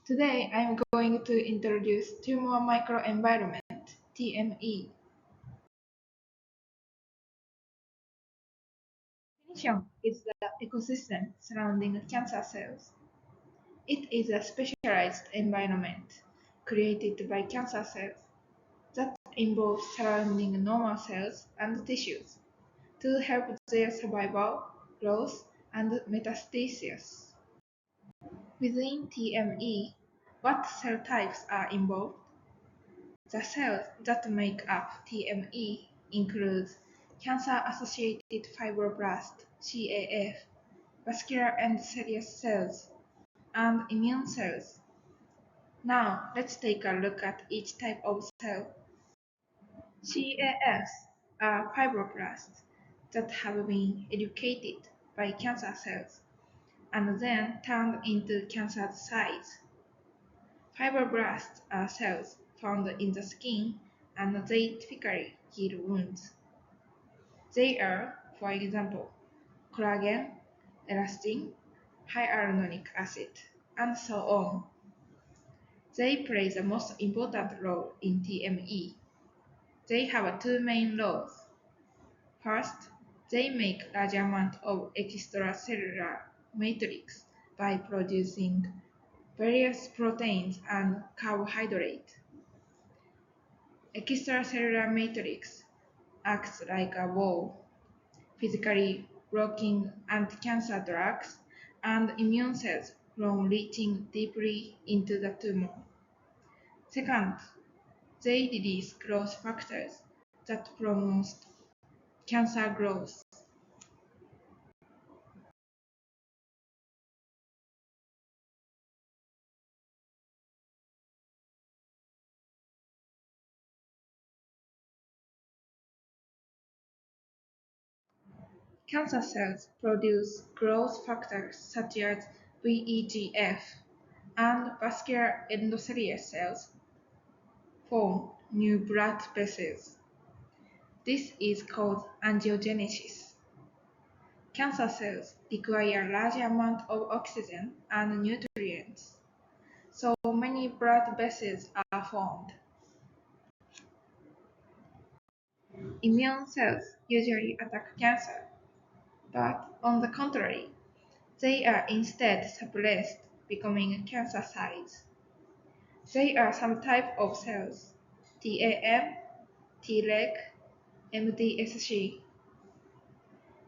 Today I'm going to introduce tumor microenvironment (TME). Definition is the ecosystem surrounding cancer cells. It is a specialized environment created by cancer cells that involves surrounding normal cells and tissues to help their survival, growth, and metastasis. Within TME, what cell types are involved? The cells that make up TME include cancer-associated fibroblast (CAF), vascular endothelial cells, and immune cells. Now, let's take a look at each type of cell. CAFs are fibroblasts that have been educated by cancer cells and then turned into cancer cells. Fibroblasts are cells found in the skin and they typically heal wounds. They are, for example, collagen, elastin, hyaluronic acid, and so on. They play the most important role in TME. They have two main roles. First, they make large amount of extracellular matrix by producing various proteins and carbohydrates. Extracellular matrix acts like a wall, physically blocking anti-cancer drugs and immune cells from reaching deeply into the tumor. Second, they release growth factors that promote cancer growth. Cancer cells produce growth factors such as VEGF, and vascular endothelial cells form new blood vessels. This is called angiogenesis. Cancer cells require large amounts of oxygen and nutrients, so many blood vessels are formed. Immune cells usually attack cancer, but on the contrary, they are instead suppressed, becoming cancer cells. They are some type of cells: TAM, Treg, MDSC.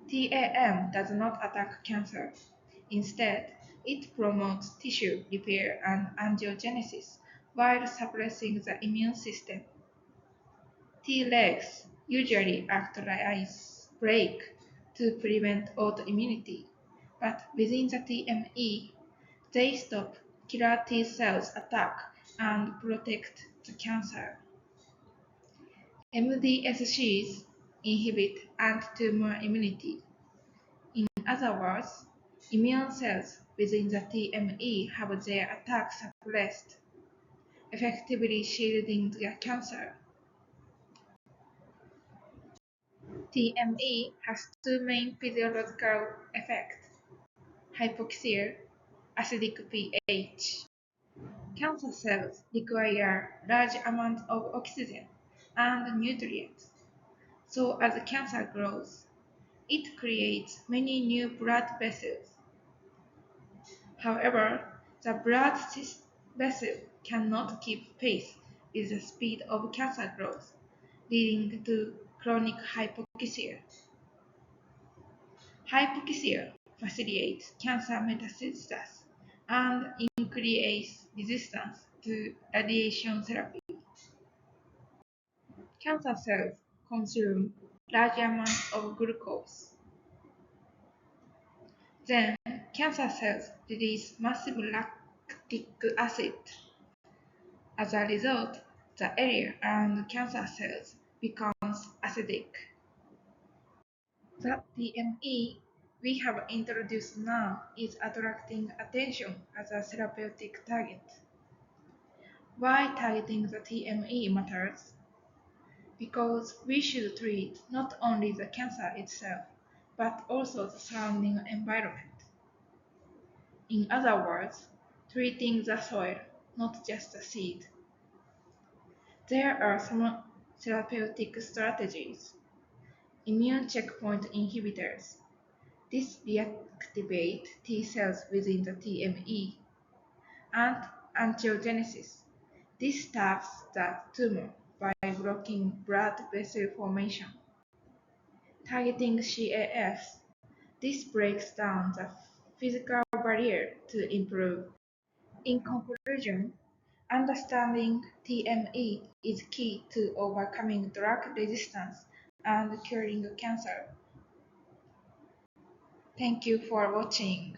TAM does not attack cancer. Instead, it promotes tissue repair and angiogenesis while suppressing the immune system. Tregs usually act like ice break to prevent autoimmunity, but within the TME, they stop killer T cells attack and protect the cancer. MDSCs inhibit anti-tumor immunity. In other words, immune cells within the TME have their attack suppressed, effectively shielding the cancer. TME has two main physiological effects: hypoxia, acidic pH. Cancer cells require large amounts of oxygen and nutrients, so as cancer grows, it creates many new blood vessels. However, the blood vessel cannot keep pace with the speed of cancer growth, leading to chronic hypoxia. Hypoxia facilitates cancer metastasis and increases resistance to radiation therapy. Cancer cells consume large amounts of glucose. Then, cancer cells release massive lactic acid. As a result, the area around cancer cells becomes acidic. The TME we have introduced now is attracting attention as a therapeutic target. Why targeting the TME matters? Because we should treat not only the cancer itself, but also the surrounding environment. In other words, treating the soil, not just the seed. There are some therapeutic strategies. Immune checkpoint inhibitors. This reactivate T cells within the TME. And angiogenesis. This stops the tumor by blocking blood vessel formation. Targeting CAS. This breaks down the physical barrier to improve. In conclusion, understanding TME is key to overcoming drug resistance and curing cancer. Thank you for watching.